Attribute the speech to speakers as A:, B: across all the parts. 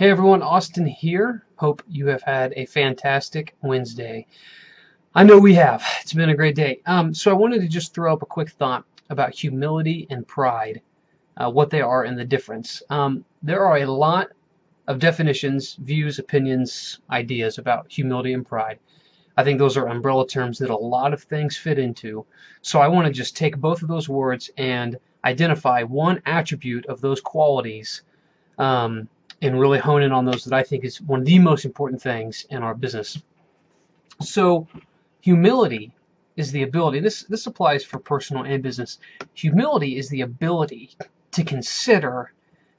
A: Hey everyone, Austin here. Hope you have had a fantastic Wednesday. I know we have. It's been a great day. So I wanted to just throw up a quick thought about humility and pride, what they are and the difference. There are a lot of definitions, views, opinions, ideas about humility and pride. I think those are umbrella terms that a lot of things fit into. So I want to just take both of those words and identify one attribute of those qualities and really hone in on those that I think is one of the most important things in our business. So humility is the ability, this applies for personal and business. Humility is the ability to consider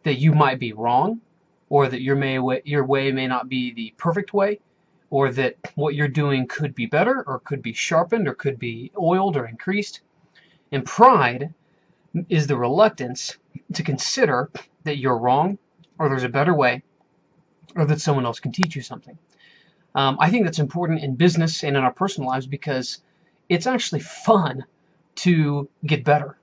A: that you might be wrong, or that your way may not be the perfect way, or that what you're doing could be better, or could be sharpened, or could be oiled or increased. And pride is the reluctance to consider that you're wrong, or there's a better way, or that someone else can teach you something. I think that's important in business and in our personal lives because it's actually fun to get better.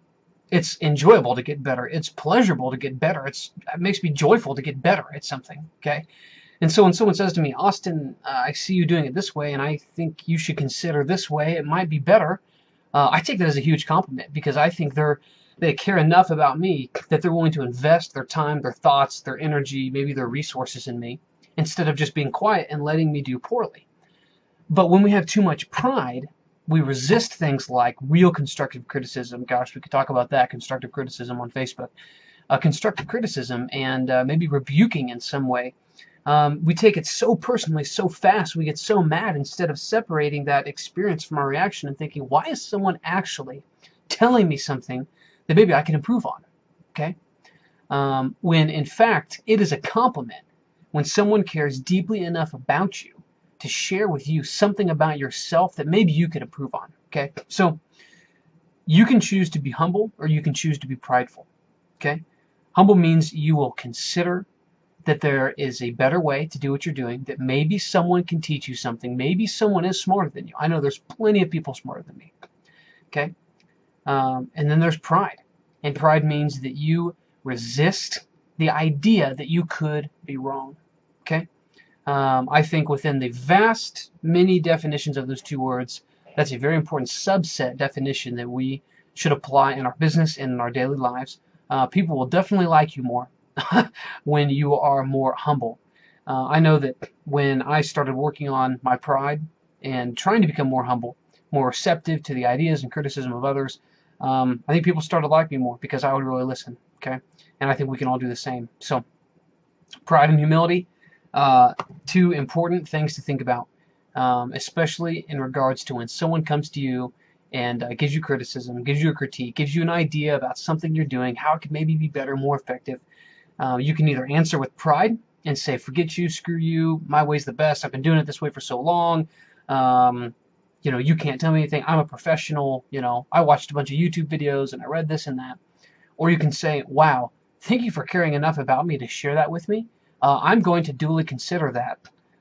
A: It's enjoyable to get better. It's pleasurable to get better. It makes me joyful to get better at something, okay? And so when someone says to me, Austin, I see you doing it this way, and I think you should consider this way, it might be better, I take that as a huge compliment because I think they care enough about me that they're willing to invest their time, their thoughts, their energy, maybe their resources in me, instead of just being quiet and letting me do poorly. But when we have too much pride, we resist things like real constructive criticism. Gosh, we could talk about that, constructive criticism on Facebook. Constructive criticism and maybe rebuking in some way. We take it so personally, so fast, we get so mad instead of separating that experience from our reaction and thinking, why is someone actually telling me something that maybe I can improve on, okay? When in fact, it is a compliment when someone cares deeply enough about you to share with you something about yourself that maybe you could improve on, okay? So you can choose to be humble or you can choose to be prideful, okay? Humble means you will consider that there is a better way to do what you're doing, that maybe someone can teach you something, maybe someone is smarter than you. I know there's plenty of people smarter than me, okay? And then there's pride. And pride means that you resist the idea that you could be wrong. Okay? I think within the vast many definitions of those two words, that's a very important subset definition that we should apply in our business and in our daily lives. People will definitely like you more when you are more humble. I know that when I started working on my pride and trying to become more humble, more receptive to the ideas and criticism of others, I think people started to like me more because I would really listen, okay? And I think we can all do the same. So, pride and humility, two important things to think about, especially in regards to when someone comes to you and gives you criticism, gives you a critique, gives you an idea about something you're doing, how it could maybe be better, more effective. You can either answer with pride and say, forget you, screw you, my way's the best, I've been doing it this way for so long, you know, you can't tell me anything, I'm a professional, you know, I watched a bunch of YouTube videos and I read this and that. Or you can say, wow, thank you for caring enough about me to share that with me. I'm going to duly consider that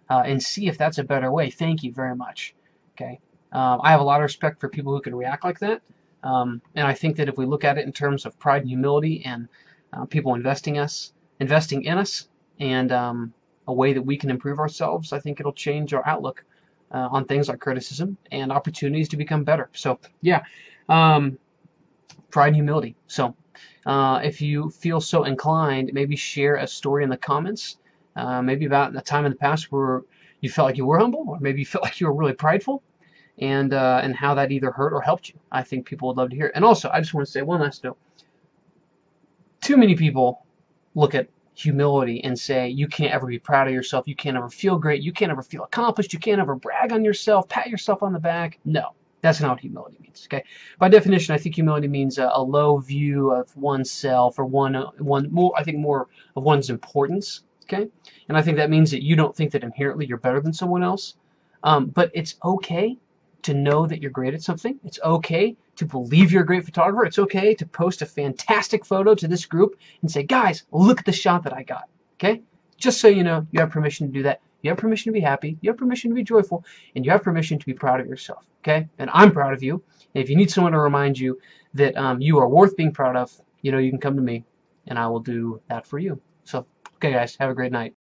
A: and see if that's a better way. Thank you very much. Okay. I have a lot of respect for people who can react like that. And I think that if we look at it in terms of pride and humility and people investing in us and a way that we can improve ourselves, I think it'll change our outlook on things like criticism and opportunities to become better. So, yeah, pride and humility. So, if you feel so inclined, maybe share a story in the comments, maybe about a time in the past where you felt like you were humble, or maybe you felt like you were really prideful, and how that either hurt or helped you. I think people would love to hear it. And also, I just want to say one last note. Too many people look at humility and say you can't ever be proud of yourself, you can't ever feel great, you can't ever feel accomplished, you can't ever brag on yourself, pat yourself on the back. No, that's not what humility means. Okay, by definition, I think humility means a low view of oneself, or I think more of one's importance. Okay, and I think that means that you don't think that inherently you're better than someone else, but it's okay to know that you're great at something. It's okay to believe you're a great photographer. It's okay to post a fantastic photo to this group and say, guys, look at the shot that I got. Okay? Just so you know, you have permission to do that. You have permission to be happy. You have permission to be joyful. And you have permission to be proud of yourself. Okay? And I'm proud of you. And if you need someone to remind you that you are worth being proud of, you know, you can come to me and I will do that for you. So, okay, guys, have a great night.